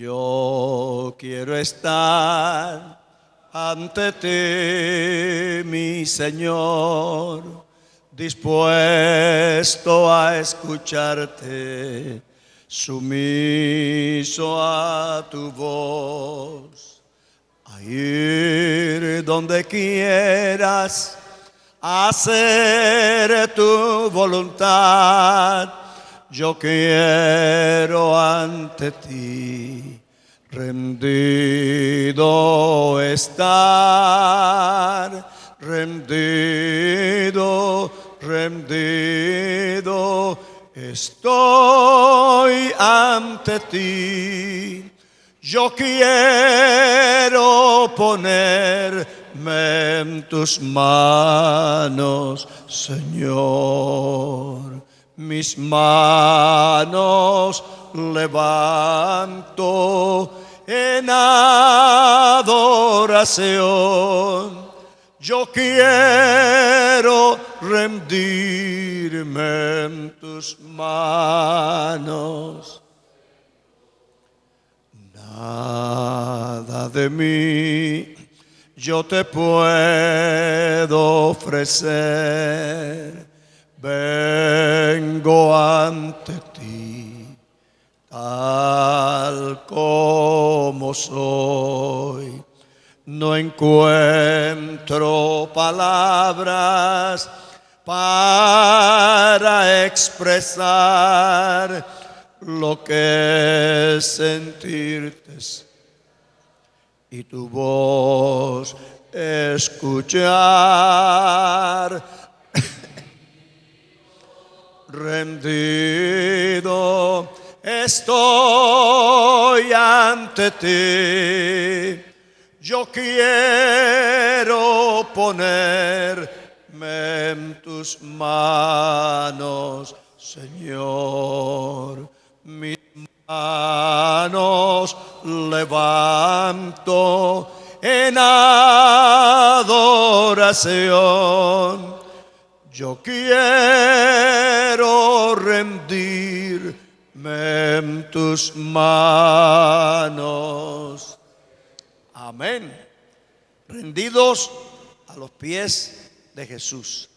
Yo quiero estar ante ti, mi Señor, dispuesto a escucharte, sumiso a tu voz, a ir donde quieras, a hacer tu voluntad. Yo quiero ante ti rendido estar, rendido estoy ante ti. Yo quiero ponerme en tus manos, Señor. Mis manos levanto en adoración. Yo quiero rendirme en tus manos. Nada de mí yo te puedo ofrecer. Vengo ante ti tal como soy. No encuentro palabras para expresar lo que es sentirte y tu voz escuchar. Rendido estoy ante ti. Yo quiero ponerme en tus manos, Señor. Mis manos levanto en adoración. Yo quiero rendirme en tus manos. Amén. Rendidos a los pies de Jesús.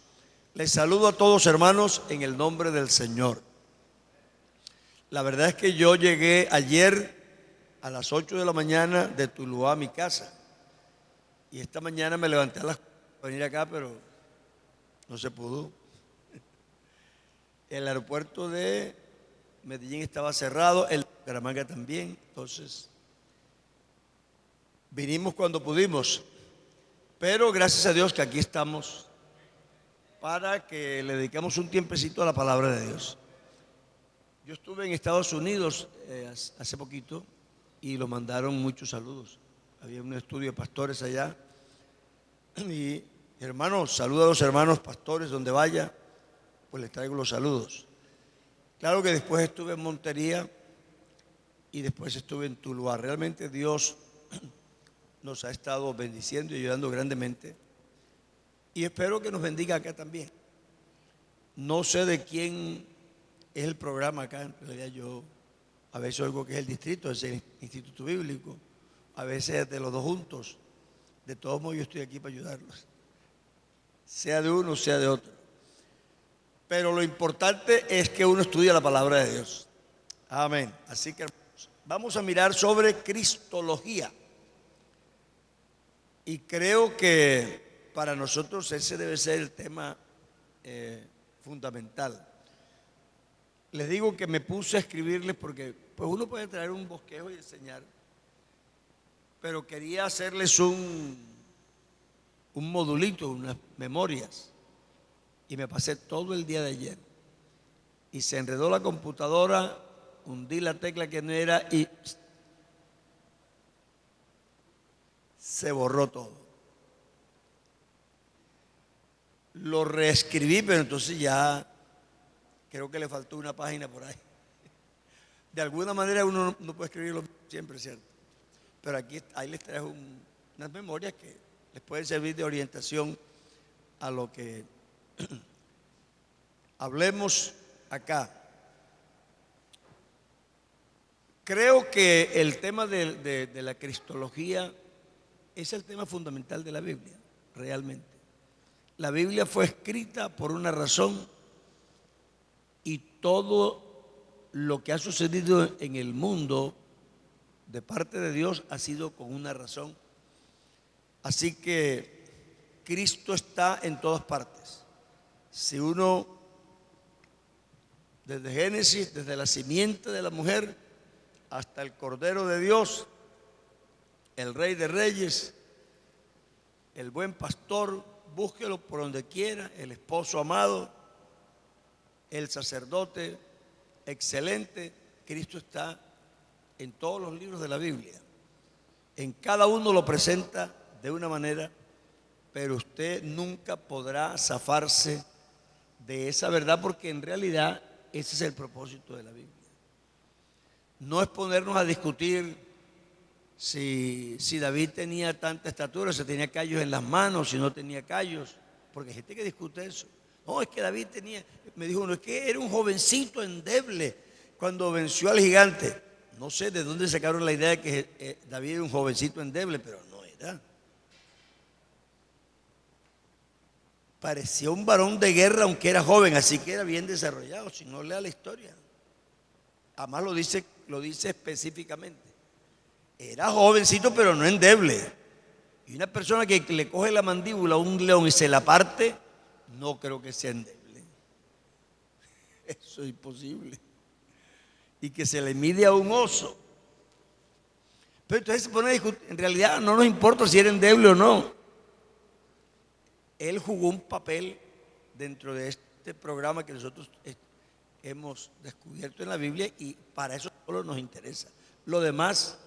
Les saludo a todos, hermanos, en el nombre del Señor. La verdad es que yo llegué ayer a las 8 de la mañana de Tuluá a mi casa. Y esta mañana me levanté a las 4 para venir acá, pero no se pudo. El aeropuerto de Medellín estaba cerrado, el de Bucaramanga también. Entonces, vinimos cuando pudimos. Pero gracias a Dios que aquí estamos para que le dediquemos un tiempecito a la palabra de Dios. Yo estuve en Estados Unidos hace poquito y lo mandaron muchos saludos. Había un estudio de pastores allá. Y hermanos, saluda a los hermanos pastores donde vaya, pues les traigo los saludos. Claro que después estuve en Montería y después estuve en Tuluá. Realmente Dios nos ha estado bendiciendo y ayudando grandemente. Y espero que nos bendiga acá también. No sé de quién es el programa acá. En realidad yo a veces oigo que es el distrito, es el Instituto Bíblico. A veces es de los dos juntos. De todos modos yo estoy aquí para ayudarlos. Sea de uno, sea de otro. Pero lo importante es que uno estudia la palabra de Dios. Amén. Así que vamos a mirar sobre cristología. Y creo que para nosotros ese debe ser el tema fundamental. Les digo que me puse a escribirles porque pues uno puede traer un bosquejo y enseñar, pero quería hacerles un modulito, unas memorias. Y me pasé todo el día de ayer. Y se enredó la computadora, hundí la tecla que no era y se borró todo. Lo reescribí, pero entonces ya creo que le faltó una página por ahí. De alguna manera uno no puede escribirlo siempre, ¿cierto? Pero ahí les traigo unas memorias que les pueden servir de orientación a lo que hablemos acá. Creo que el tema de la cristología es el tema fundamental de la Biblia, realmente. La Biblia fue escrita por una razón y todo lo que ha sucedido en el mundo de parte de Dios ha sido con una razón. Así que Cristo está en todas partes. Si uno, desde Génesis, desde la simiente de la mujer hasta el Cordero de Dios, el Rey de Reyes, el buen pastor, búsquelo por donde quiera, el esposo amado, el sacerdote excelente, Cristo está en todos los libros de la Biblia. En cada uno lo presenta de una manera, pero usted nunca podrá zafarse de esa verdad, porque en realidad ese es el propósito de la Biblia. No es ponernos a discutir si David tenía tanta estatura, si tenía callos en las manos, si no tenía callos, porque hay gente que discute eso. No, es que David tenía, me dijo uno, es que era un jovencito endeble cuando venció al gigante. No sé de dónde sacaron la idea de que David era un jovencito endeble, pero no era. Parecía un varón de guerra aunque era joven, así que era bien desarrollado, si no lea la historia. Además lo dice específicamente. Era jovencito pero no endeble. Y una persona que le coge la mandíbula a un león y se la parte, no creo que sea endeble. Eso es imposible. Y que se le mide a un oso. Pero entonces se pone a discutir. En realidad no nos importa si era endeble o no. Él jugó un papel dentro de este programa que nosotros hemos descubierto en la Biblia, y para eso solo nos interesa. Lo demás,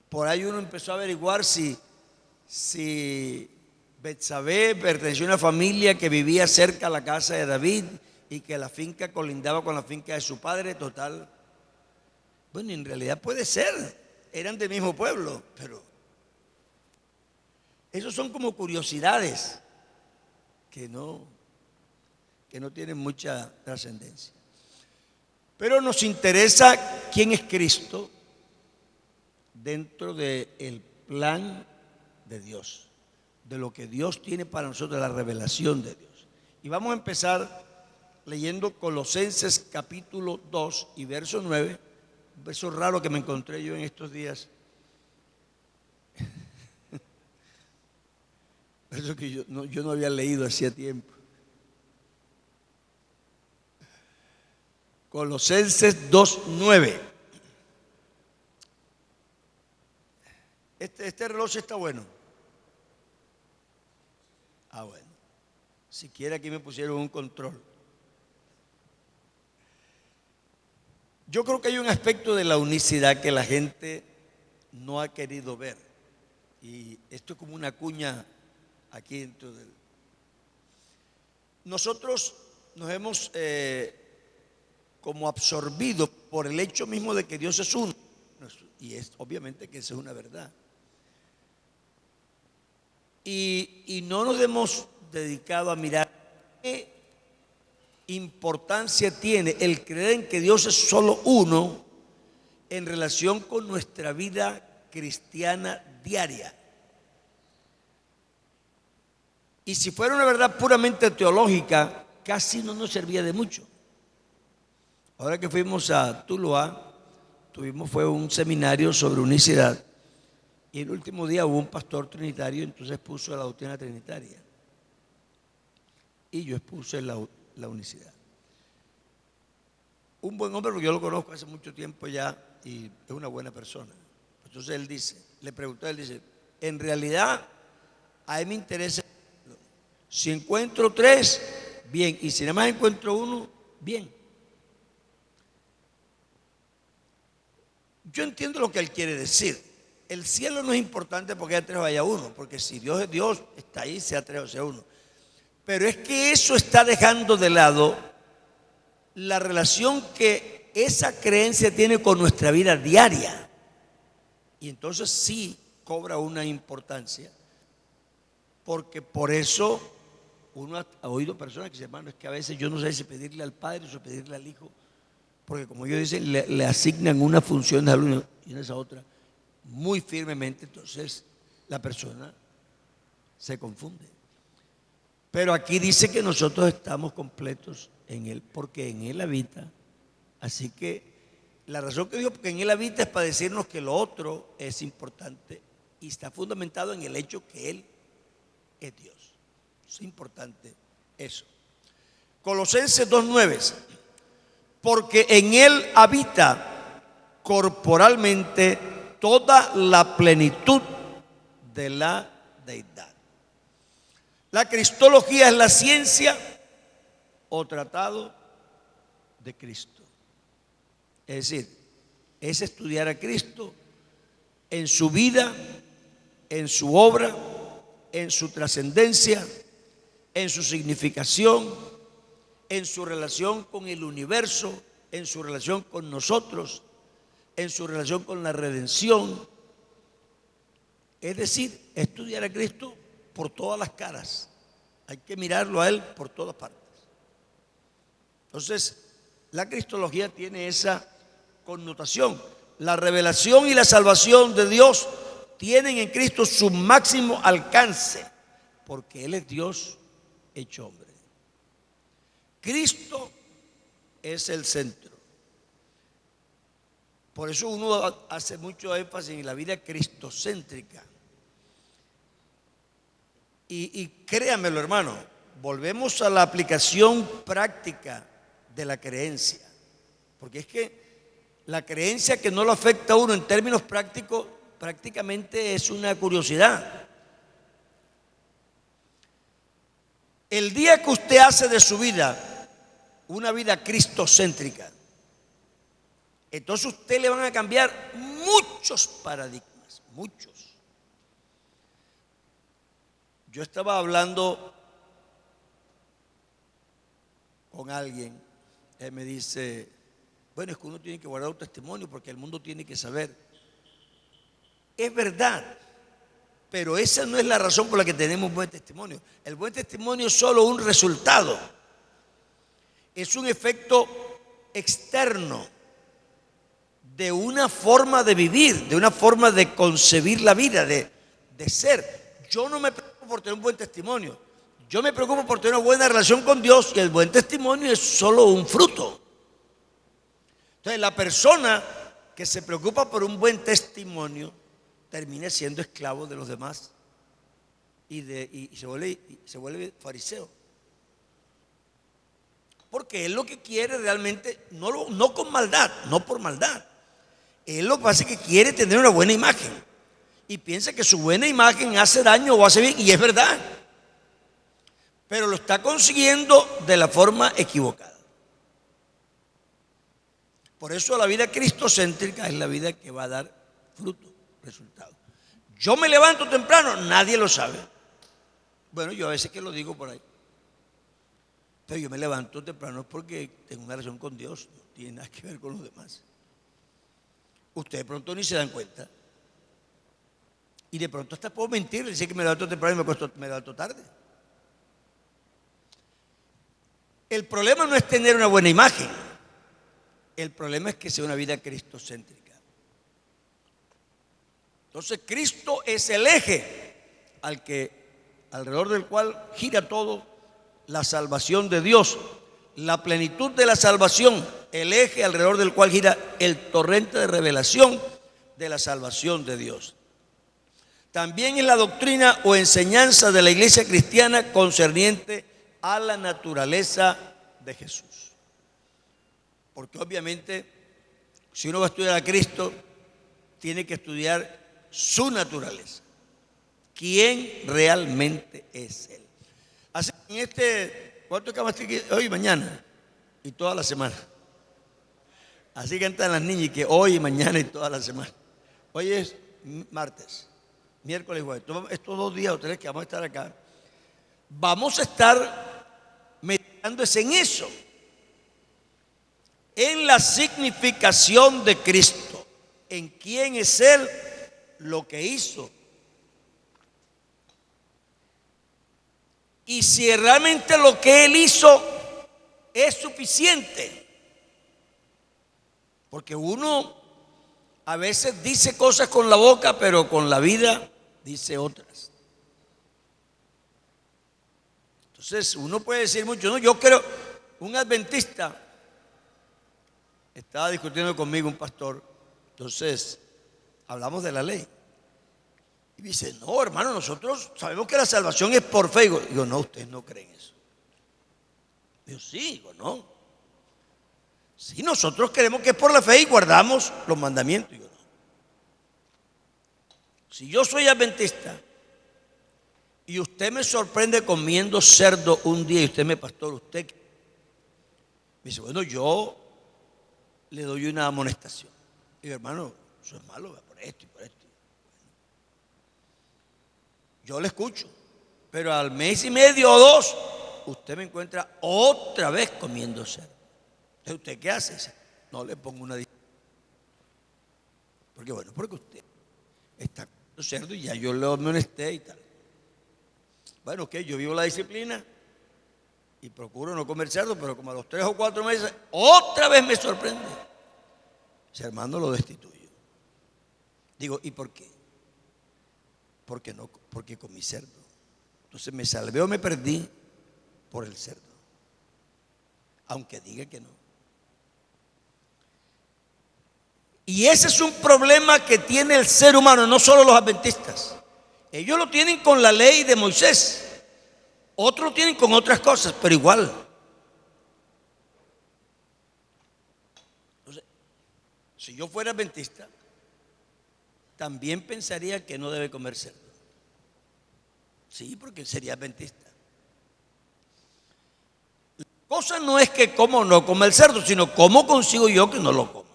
por ahí uno empezó a averiguar si Betsabé perteneció a una familia que vivía cerca a la casa de David y que la finca colindaba con la finca de su padre. Total, bueno, en realidad puede ser, eran del mismo pueblo, pero esos son como curiosidades que no tienen mucha trascendencia. Pero nos interesa quién es Cristo dentro del plan de Dios, de lo que Dios tiene para nosotros, la revelación de Dios. Y vamos a empezar leyendo Colosenses capítulo 2 y verso 9, un verso raro que me encontré yo en estos días. Eso que yo no había leído hacía tiempo. Colosenses 2:9. Este reloj está bueno. Ah, bueno. Siquiera aquí me pusieron un control. Yo creo que hay un aspecto de la unicidad que la gente no ha querido ver. Y esto es como una cuña aquí dentro del... Nosotros nos hemos como absorbido por el hecho mismo de que Dios es uno. Y es obviamente que esa es una verdad. Y no nos hemos dedicado a mirar qué importancia tiene el creer en que Dios es solo uno en relación con nuestra vida cristiana diaria. Y si fuera una verdad puramente teológica, casi no nos servía de mucho. Ahora que fuimos a Tuluá, fue un seminario sobre unicidad, y el último día hubo un pastor trinitario, entonces puso la doctrina trinitaria y yo expuse la unicidad. Un buen hombre, porque yo lo conozco hace mucho tiempo ya y es una buena persona. Entonces él dice, le preguntó, él dice, en realidad a mí me interesa, si encuentro tres, bien, y si nada más encuentro uno, bien. Yo entiendo lo que él quiere decir. El cielo no es importante porque haya tres o haya uno, porque si Dios es Dios, está ahí, sea tres o sea uno. Pero es que eso está dejando de lado la relación que esa creencia tiene con nuestra vida diaria. Y entonces sí cobra una importancia, porque por eso uno ha oído personas que dicen, hermano, es que a veces yo no sé si pedirle al Padre o si pedirle al Hijo, porque como ellos dicen, le asignan una función de alumno y esa otra muy firmemente, entonces la persona se confunde. Pero aquí dice que nosotros estamos completos en Él, porque en Él habita. Así que la razón que digo que en Él habita es para decirnos que lo otro es importante y está fundamentado en el hecho que Él es Dios. Es importante eso. Colosenses 2:9, porque en Él habita corporalmente toda la plenitud de la deidad. La cristología es la ciencia o tratado de Cristo. Es decir, es estudiar a Cristo en su vida, en su obra, en su trascendencia, en su significación, en su relación con el universo, en su relación con nosotros, en su relación con la redención. Es decir, estudiar a Cristo por todas las caras. Hay que mirarlo a Él por todas partes. Entonces, la cristología tiene esa connotación. La revelación y la salvación de Dios tienen en Cristo su máximo alcance, porque Él es Dios hecho hombre. Cristo es el centro. Por eso uno hace mucho énfasis en la vida cristocéntrica. Y créanmelo, hermano, volvemos a la aplicación práctica de la creencia. Porque es que la creencia que no lo afecta a uno en términos prácticos, prácticamente es una curiosidad. El día que usted hace de su vida una vida cristocéntrica, entonces a usted le van a cambiar muchos paradigmas, muchos. Yo estaba hablando con alguien, él me dice, bueno, es que uno tiene que guardar un testimonio porque el mundo tiene que saber. Es verdad, pero esa no es la razón por la que tenemos buen testimonio. El buen testimonio es solo un resultado, es un efecto externo de una forma de vivir, de una forma de concebir la vida, de ser. Yo no me preocupo por tener un buen testimonio, yo me preocupo por tener una buena relación con Dios, y el buen testimonio es solo un fruto. Entonces, la persona que se preocupa por un buen testimonio termina siendo esclavo de los demás y se vuelve fariseo. Porque él lo que quiere realmente, no con maldad, no por maldad, él lo que pasa es que quiere tener una buena imagen y piensa que su buena imagen hace daño o hace bien, y es verdad, pero lo está consiguiendo de la forma equivocada. Por eso la vida cristocéntrica es la vida que va a dar fruto, resultado. Yo me levanto temprano, nadie lo sabe. Bueno, yo a veces que lo digo por ahí. Pero yo me levanto temprano porque tengo una relación con Dios, no tiene nada que ver con los demás. Ustedes de pronto ni se dan cuenta. Y de pronto hasta puedo mentir, decir que me levanto temprano y me levanto tarde. El problema no es tener una buena imagen. El problema es que sea una vida cristocéntrica. Entonces, Cristo es el eje alrededor del cual gira todo, la salvación de Dios, la plenitud de la salvación, el eje alrededor del cual gira el torrente de revelación de la salvación de Dios. También es la doctrina o enseñanza de la iglesia cristiana concerniente a la naturaleza de Jesús. Porque obviamente, si uno va a estudiar a Cristo, tiene que estudiar su naturaleza. ¿Quién realmente es Él? Así que en ¿cuánto acabaste aquí? Hoy y mañana y toda la semana. Así que entran las niñas y que hoy y mañana y toda la semana. Hoy es martes, miércoles y jueves. Estos 2 días o 3 que vamos a estar acá, vamos a estar meditándose en eso, en la significación de Cristo, en quién es Él, lo que hizo. Y si realmente lo que Él hizo es suficiente Porque uno a veces dice cosas con la boca, pero con la vida dice otras. Entonces uno puede decir mucho, no, yo creo, un adventista estaba discutiendo conmigo un pastor, entonces hablamos de la ley. Y dice, no, hermano, nosotros sabemos que la salvación es por fe. Digo, no, ustedes no creen eso. Digo, sí, digo, no. Sí, nosotros creemos que es por la fe y guardamos los mandamientos. Digo, no. Si yo soy adventista y usted me sorprende comiendo cerdo un día y usted me pastor, usted me dice, bueno, yo le doy una amonestación. Digo, hermano, eso es malo, por esto y por esto. Yo le escucho, pero al mes y medio o dos, usted me encuentra otra vez comiendo cerdo. Entonces, ¿usted qué hace? Dice, no le pongo una disciplina. Porque bueno, porque usted está comiendo cerdo y ya yo le amonesté y tal. Bueno, ok, yo vivo la disciplina y procuro no comer cerdo, pero como a los 3 o 4 meses, otra vez me sorprende. Ese hermano lo destituyo. Digo, ¿y por qué? Porque comí cerdo. Entonces me salvé o me perdí por el cerdo. Aunque diga que no. Y ese es un problema que tiene el ser humano, no solo los adventistas. Ellos lo tienen con la ley de Moisés. Otros lo tienen con otras cosas, pero igual. Entonces, si yo fuera adventista, también pensaría que no debe comer cerdo. Sí, porque sería adventista. La cosa no es que como no come el cerdo, sino cómo consigo yo que no lo coma.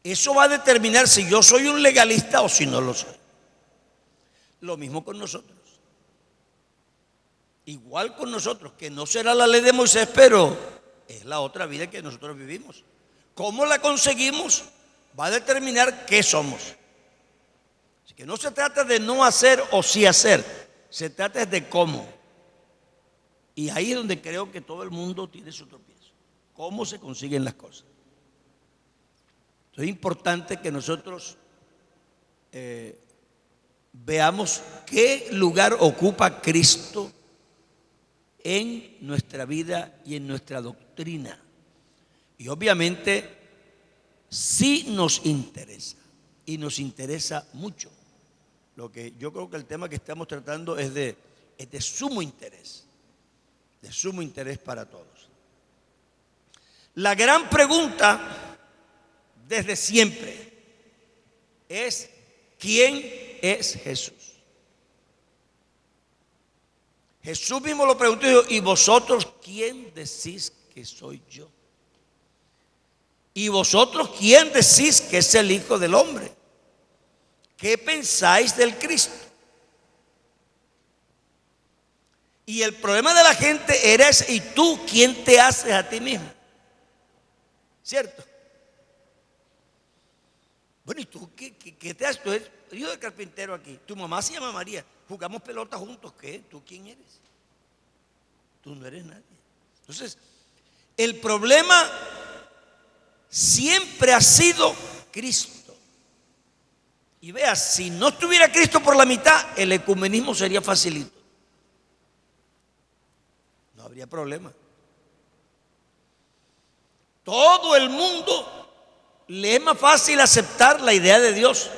Eso va a determinar si yo soy un legalista o si no lo soy. Lo mismo con nosotros. Igual con nosotros, que no será la ley de Moisés, pero es la otra vida que nosotros vivimos. ¿Cómo la conseguimos? Va a determinar qué somos. Así que no se trata de no hacer o sí hacer, se trata de cómo. Y ahí es donde creo que todo el mundo tiene su tropiezo. ¿Cómo se consiguen las cosas? Entonces es importante que nosotros veamos qué lugar ocupa Cristo en nuestra vida y en nuestra doctrina. Y obviamente sí nos interesa, y nos interesa mucho. Lo que yo creo que el tema que estamos tratando es de sumo interés para todos. La gran pregunta desde siempre es: ¿quién es Jesús? Jesús mismo lo preguntó y dijo: ¿y vosotros quién decís que soy yo? ¿Y vosotros quién decís que es el Hijo del Hombre? ¿Qué pensáis del Cristo? Y el problema de la gente era ese: ¿y tú quién te haces a ti mismo? ¿Cierto? Bueno, ¿y tú qué te haces? Tú eres hijo de carpintero aquí. Tu mamá se llama María. Jugamos pelota juntos. ¿Qué? ¿Tú quién eres? Tú no eres nadie. Entonces, el problema siempre ha sido Cristo. Y vea, si no estuviera Cristo por la mitad, el ecumenismo sería facilito. No habría problema. Todo el mundo le es más fácil aceptar la idea de Dios.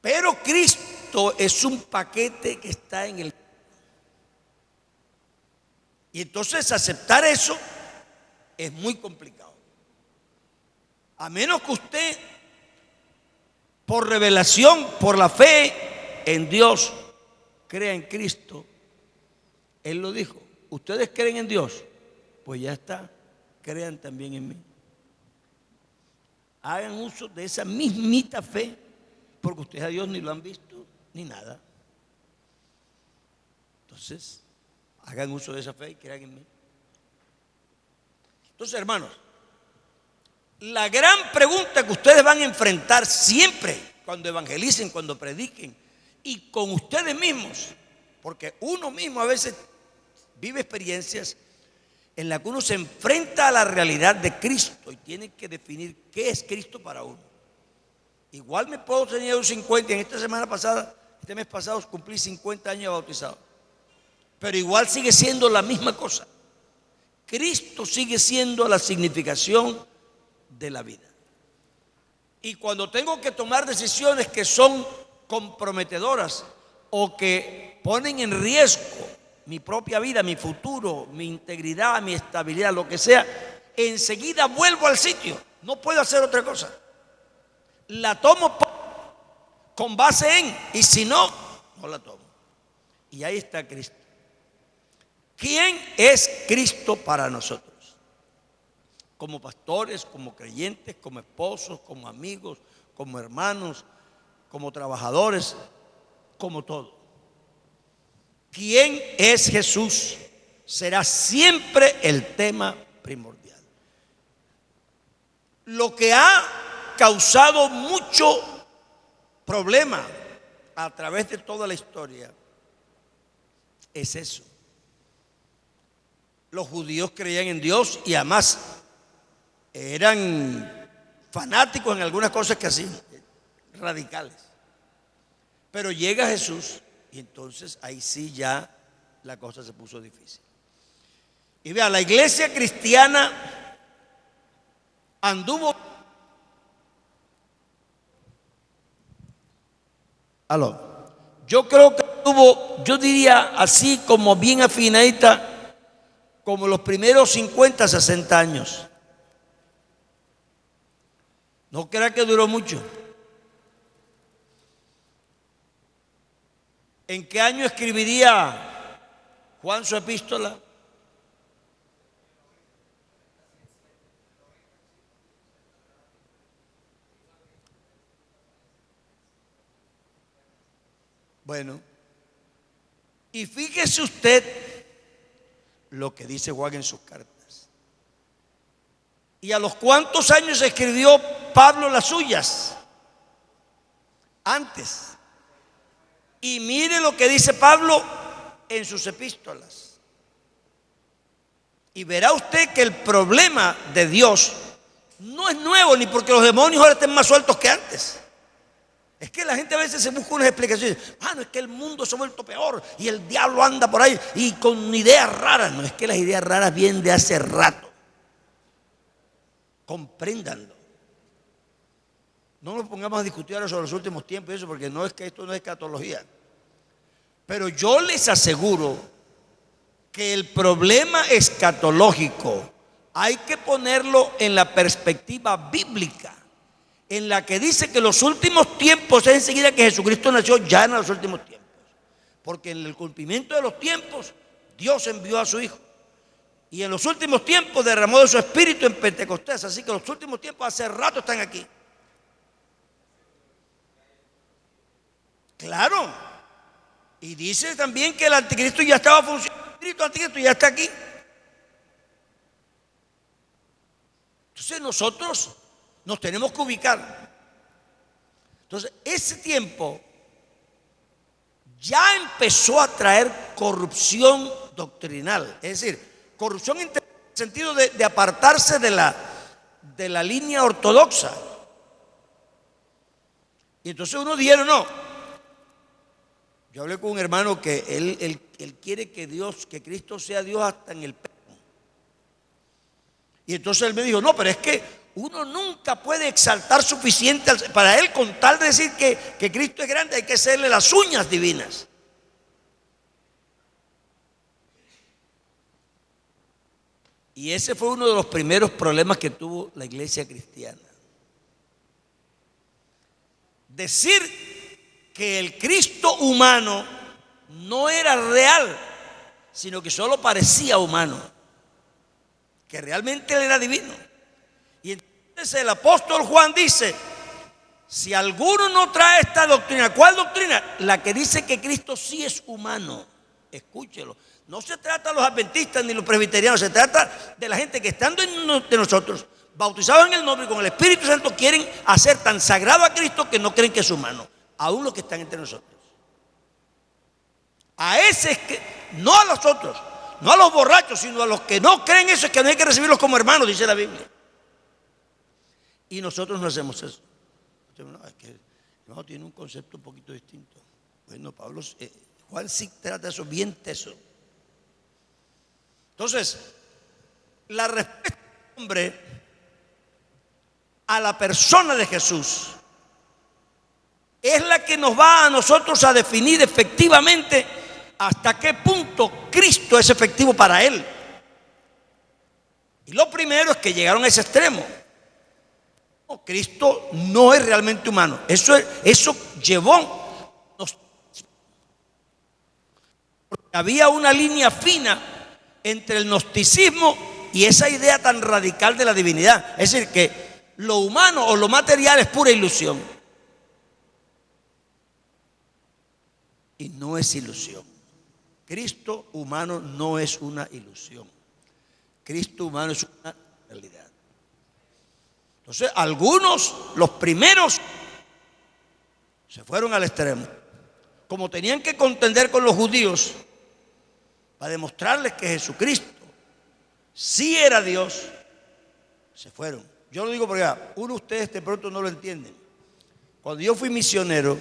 Pero Cristo es un paquete que está en el... Y entonces aceptar eso es muy complicado. A menos que usted, por revelación, por la fe en Dios, crea en Cristo. Él lo dijo: ustedes creen en Dios, pues ya está, crean también en mí. Hagan uso de esa mismita fe, porque ustedes a Dios ni lo han visto ni nada. Entonces, hagan uso de esa fe y crean en mí. Entonces, hermanos, la gran pregunta que ustedes van a enfrentar siempre cuando evangelicen, cuando prediquen, y con ustedes mismos, porque uno mismo a veces vive experiencias en la que uno se enfrenta a la realidad de Cristo y tiene que definir qué es Cristo para uno. Igual me puedo tener un 50, en esta semana pasada, este mes pasado cumplí 50 años de bautizado, pero igual sigue siendo la misma cosa. Cristo sigue siendo la significación de la vida. Y cuando tengo que tomar decisiones que son comprometedoras o que ponen en riesgo mi propia vida, mi futuro, mi integridad, mi estabilidad, lo que sea, enseguida vuelvo al sitio. No puedo hacer otra cosa. La tomo con base en, y si no, no la tomo. Y ahí está Cristo. ¿Quién es Cristo para nosotros? Como pastores, como creyentes, como esposos, como amigos, como hermanos, como trabajadores, como todo. ¿Quién es Jesús? Será siempre el tema primordial. Lo que ha causado mucho problema a través de toda la historia es eso. Los judíos creían en Dios y además eran fanáticos en algunas cosas que hacían, radicales. Pero llega Jesús y entonces ahí sí ya la cosa se puso difícil. Y vea, la iglesia cristiana anduvo. Yo creo que anduvo, yo diría así como bien afinadita, como los primeros 50, 60 años. No crea que duró mucho. ¿En qué año escribiría Juan su epístola? Bueno, y fíjese usted lo que dice Juan en sus cartas. ¿Y a los cuántos años escribió Pablo las suyas? Antes. Y mire lo que dice Pablo en sus epístolas. Y verá usted que el problema de Dios no es nuevo, ni porque los demonios ahora estén más sueltos que antes. Es que la gente a veces se busca unas explicaciones. No es que el mundo se ha vuelto peor y el diablo anda por ahí y con ideas raras. No, es que las ideas raras vienen de hace rato. Compréndanlo. No nos pongamos a discutir ahora sobre los últimos tiempos y eso, porque no es que esto no es escatología. Pero yo les aseguro que el problema escatológico hay que ponerlo en la perspectiva bíblica, en la que dice que los últimos tiempos es enseguida que Jesucristo nació, ya en los últimos tiempos. Porque en el cumplimiento de los tiempos Dios envió a su Hijo. Y en los últimos tiempos derramó de su Espíritu en Pentecostés. Así que los últimos tiempos hace rato están aquí. Claro. Y dice también que el anticristo ya estaba funcionando. El espíritu anticristo ya está aquí. Entonces nosotros nos tenemos que ubicar. Entonces ese tiempo ya empezó a traer corrupción doctrinal. Es decir, corrupción en el sentido de apartarse de la línea ortodoxa. Y entonces uno dijeron, no. Yo hablé con un hermano que él quiere que Cristo sea Dios hasta en el pecado. Y entonces él me dijo, no, pero es que uno nunca puede exaltar suficiente para él, con tal de decir que Cristo es grande, hay que hacerle las uñas divinas. Y ese fue uno de los primeros problemas que tuvo la iglesia cristiana. Decir que el Cristo humano no era real, sino que solo parecía humano, que realmente él era divino. Y entonces el apóstol Juan dice, si alguno no trae esta doctrina, ¿cuál doctrina? La que dice que Cristo sí es humano. Escúchelo. No se trata de los adventistas ni los presbiterianos, se trata de la gente que estando de nosotros, bautizados en el nombre y con el Espíritu Santo, quieren hacer tan sagrado a Cristo que no creen que es humano, aún los que están entre nosotros. A ese es que, no a los otros. no a los borrachos, sino a los que no creen eso, es que no hay que recibirlos como hermanos, dice la Biblia. Y nosotros no hacemos eso. No, es que no, tiene un concepto un poquito distinto. Bueno, Juan sí trata eso bien teso. Entonces, la respuesta del hombre a la persona de Jesús es la que nos va a nosotros a definir efectivamente hasta qué punto Cristo es efectivo para él. Y lo primero es que llegaron a ese extremo. No, Cristo no es realmente humano. Eso llevó. Había una línea fina entre el gnosticismo y esa idea tan radical de la divinidad. Es decir, que lo humano o lo material es pura ilusión. Y no es ilusión. Cristo humano no es una ilusión. Cristo humano es una realidad. Entonces, algunos, los primeros, se fueron al extremo. Como tenían que contender con los judíos para demostrarles que Jesucristo sí era Dios, se fueron. Yo lo digo porque uno de ustedes de pronto no lo entienden. Cuando yo fui misionero,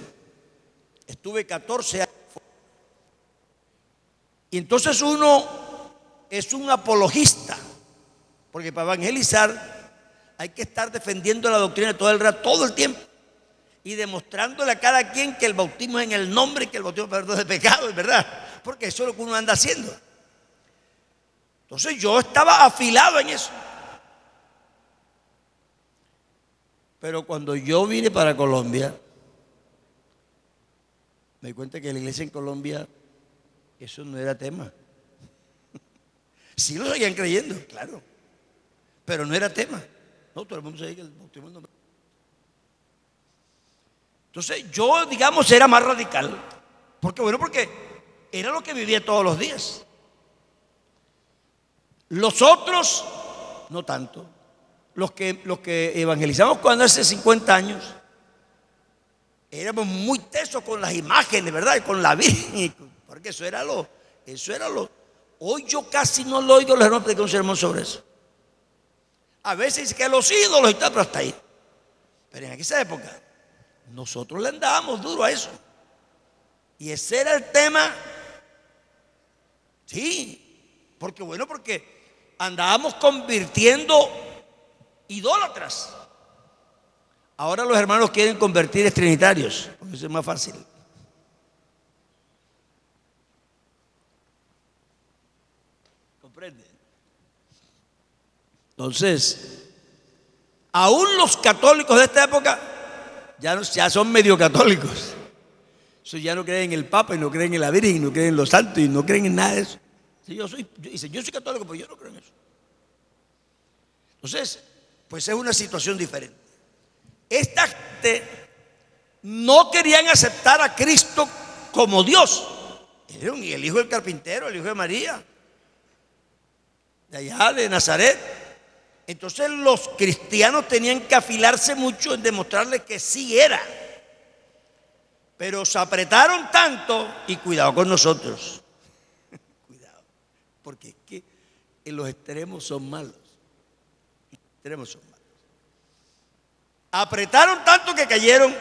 estuve 14 años. Y entonces uno es un apologista, porque para evangelizar hay que estar defendiendo la doctrina todo el rato, todo el tiempo, y demostrándole a cada quien que el bautismo es en el nombre y que el bautismo es perdón de pecado, es verdad, porque eso es lo que uno anda haciendo. Entonces yo estaba afilado en eso. Pero cuando yo vine para Colombia, me di cuenta que la iglesia en Colombia, eso no era tema. Sí lo seguían creyendo, claro, pero no era tema. No, todo el mundo sabía que el bautismo es el nombre. Entonces yo, digamos, era más radical. Porque era lo que vivía todos los días. Los otros, no tanto. Los que evangelizamos cuando hace 50 años, éramos muy tesos con las imágenes, ¿verdad? Y con la Virgen. Porque eso era lo. Hoy yo casi no lo oigo los hermanos predicar un sermón sobre eso. A veces dice que los ídolos y tal, pero hasta ahí. Pero en aquella época, nosotros le andábamos duro a eso. Y ese era el tema. Sí, porque andábamos convirtiendo idólatras. Ahora los hermanos quieren convertir trinitarios, porque eso es más fácil. ¿Comprende? Entonces, aún los católicos de esta época ya son medio católicos. Eso ya no creen en el Papa y no creen en la Virgen y no creen en los santos y no creen en nada de eso. Sí, yo soy católico, pero yo no creo en eso. Entonces, pues es una situación diferente. Esta gente no querían aceptar a Cristo como Dios. Era el hijo del carpintero, el hijo de María, de allá de Nazaret. Entonces los cristianos tenían que afilarse mucho en demostrarles que sí era. Pero se apretaron tanto, y cuidado con nosotros. Cuidado, porque es que en los extremos son malos. Los extremos son malos. Apretaron tanto que cayeron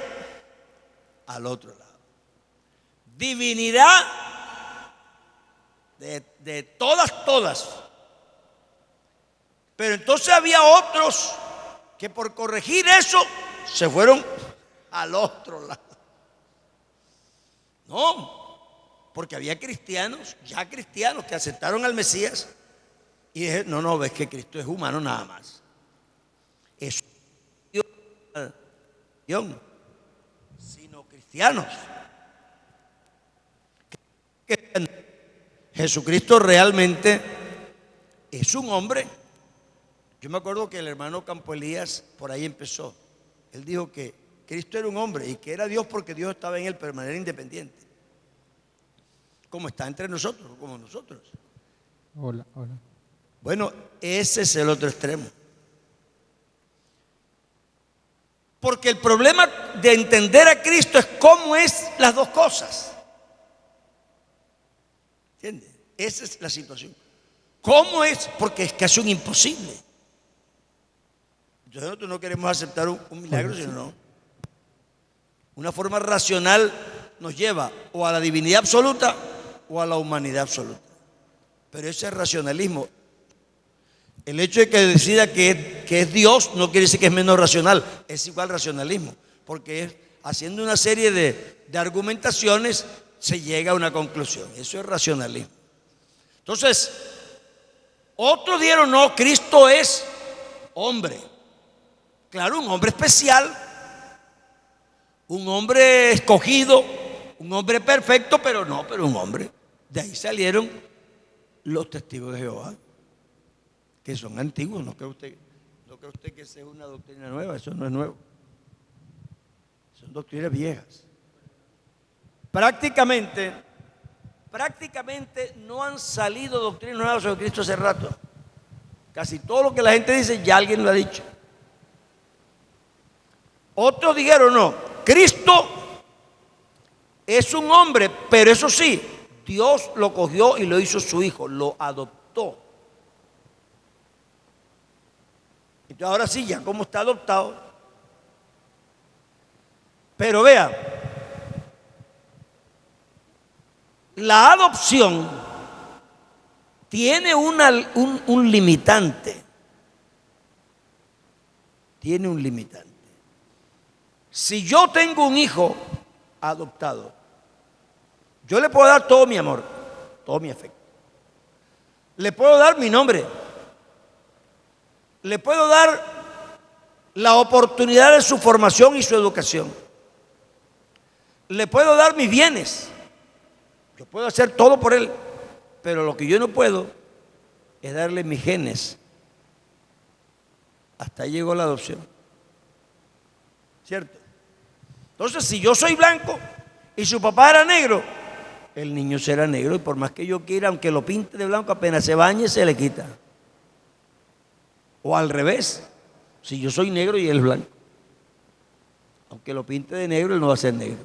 al otro lado. Divinidad de todas. Pero entonces había otros que por corregir eso se fueron al otro lado. No, porque había cristianos que aceptaron al Mesías y dijeron, no, ves que Cristo es humano nada más. Eso no es Dios, sino cristianos. Jesucristo realmente es un hombre. Yo me acuerdo que el hermano Campo Elías por ahí empezó. Él dijo que Cristo era un hombre y que era Dios porque Dios estaba en él, pero de manera independiente. Como está entre nosotros, como nosotros. Hola. Bueno, ese es el otro extremo. Porque el problema de entender a Cristo es cómo es las dos cosas. ¿Entiendes? Esa es la situación. ¿Cómo es? Porque es casi un imposible. Entonces nosotros no queremos aceptar un milagro, sino no. Una forma racional nos lleva o a la divinidad absoluta o a la humanidad absoluta. Pero ese es racionalismo. El hecho de que decida que es Dios no quiere decir que es menos racional, es igual racionalismo, porque es haciendo una serie de argumentaciones se llega a una conclusión. Eso es racionalismo. Entonces, otros dieron, no, Cristo es hombre. Claro, un hombre especial, un hombre escogido, un hombre perfecto, pero un hombre. De ahí salieron los testigos de Jehová, que son antiguos. No cree usted que esa es una doctrina nueva, eso no es nuevo. Son doctrinas viejas. Prácticamente no han salido doctrinas nuevas sobre Cristo hace rato. Casi todo lo que la gente dice ya alguien lo ha dicho. Otros dijeron, no, Cristo es un hombre, pero eso sí, Dios lo cogió y lo hizo su hijo, lo adoptó. Entonces ahora sí, ya como está adoptado. Pero vea, la adopción tiene un limitante. Tiene un limitante. Si yo tengo un hijo adoptado, yo le puedo dar todo mi amor, todo mi afecto. Le puedo dar mi nombre. Le puedo dar la oportunidad de su formación y su educación. Le puedo dar mis bienes. Yo puedo hacer todo por él. Pero lo que yo no puedo es darle mis genes. Hasta ahí llegó la adopción. ¿Cierto? Entonces, si yo soy blanco y su papá era negro, el niño será negro y por más que yo quiera, aunque lo pinte de blanco, apenas se bañe, se le quita. O al revés, si yo soy negro y él es blanco, aunque lo pinte de negro, él no va a ser negro.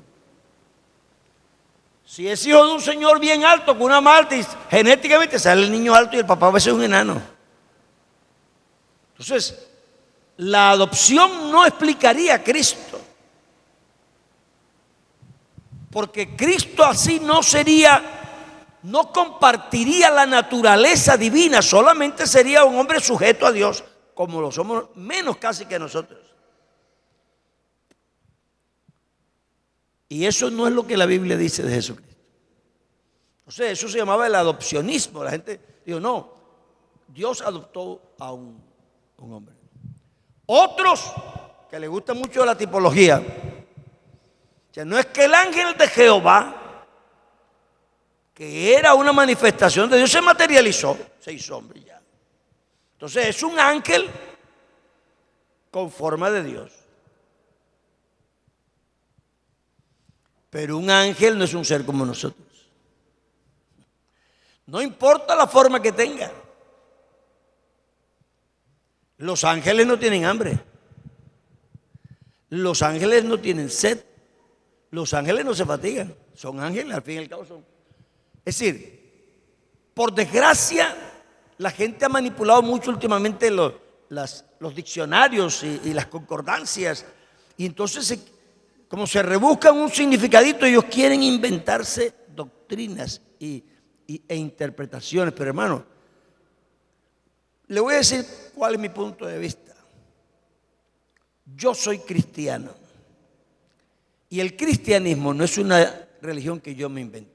Si es hijo de un señor bien alto, con una malta, y genéticamente sale el niño alto y el papá va a ser un enano. Entonces, la adopción no explicaría a Cristo. Porque Cristo así no compartiría la naturaleza divina, solamente sería un hombre sujeto a Dios, como lo somos menos casi que nosotros. Y eso no es lo que la Biblia dice de Jesucristo. Entonces, eso se llamaba el adopcionismo. La gente dijo, no, Dios adoptó a un hombre. Otros que les gusta mucho la tipología, que no es que el ángel de Jehová, que era una manifestación de Dios, se materializó, se hizo hombre ya. Entonces es un ángel con forma de Dios. Pero un ángel no es un ser como nosotros. No importa la forma que tenga. Los ángeles no tienen hambre. Los ángeles no tienen sed. Los ángeles no se fatigan. Son ángeles, al fin y al cabo son. Es decir, por desgracia, la gente ha manipulado mucho últimamente los diccionarios y las concordancias. Y entonces, como se rebuscan un significadito, ellos quieren inventarse doctrinas e interpretaciones. Pero hermano, le voy a decir cuál es mi punto de vista. Yo soy cristiano. Y el cristianismo no es una religión que yo me inventé.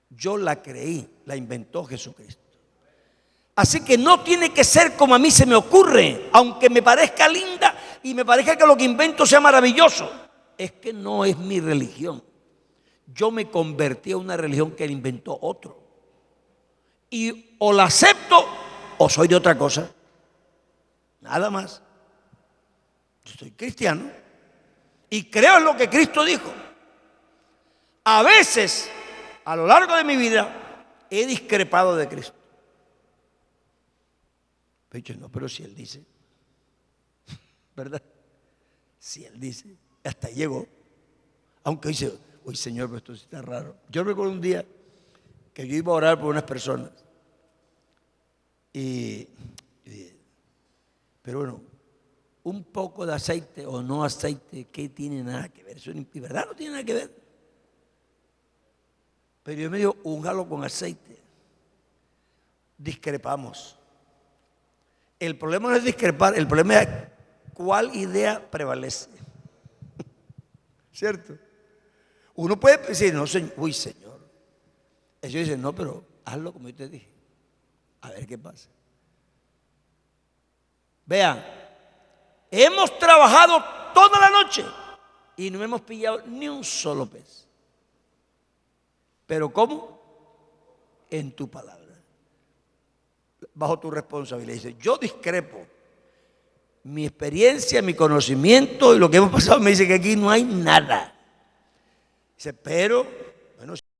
Yo la creí, la inventó Jesucristo. Así que no tiene que ser como a mí se me ocurre, aunque me parezca linda y me parezca que lo que invento sea maravilloso. Es que no es mi religión. Yo me convertí a una religión que la inventó otro. Y o la acepto o soy de otra cosa. Nada más. Yo soy cristiano y creo en lo que Cristo dijo. A veces, a lo largo de mi vida, he discrepado de Cristo. He dicho, no, pero si Él dice, ¿verdad? Si Él dice, hasta ahí llegó. Aunque dice, uy Señor, pero esto sí está raro. Yo recuerdo un día que yo iba a orar por unas personas Y, pero bueno, un poco de aceite o no aceite, ¿qué tiene nada que ver? Eso de verdad no tiene nada que ver. Pero yo me digo, úngalo con aceite. Discrepamos. El problema no es discrepar, el problema es cuál idea prevalece. ¿Cierto? Uno puede decir, no, señor, uy, señor. Ellos dicen, no, pero hazlo como yo te dije. A ver qué pasa. Vean, hemos trabajado toda la noche y no hemos pillado ni un solo pez. ¿Pero cómo? En tu palabra. Bajo tu responsabilidad. Dice, yo discrepo. Mi experiencia, mi conocimiento y lo que hemos pasado me dice que aquí no hay nada. Dice, pero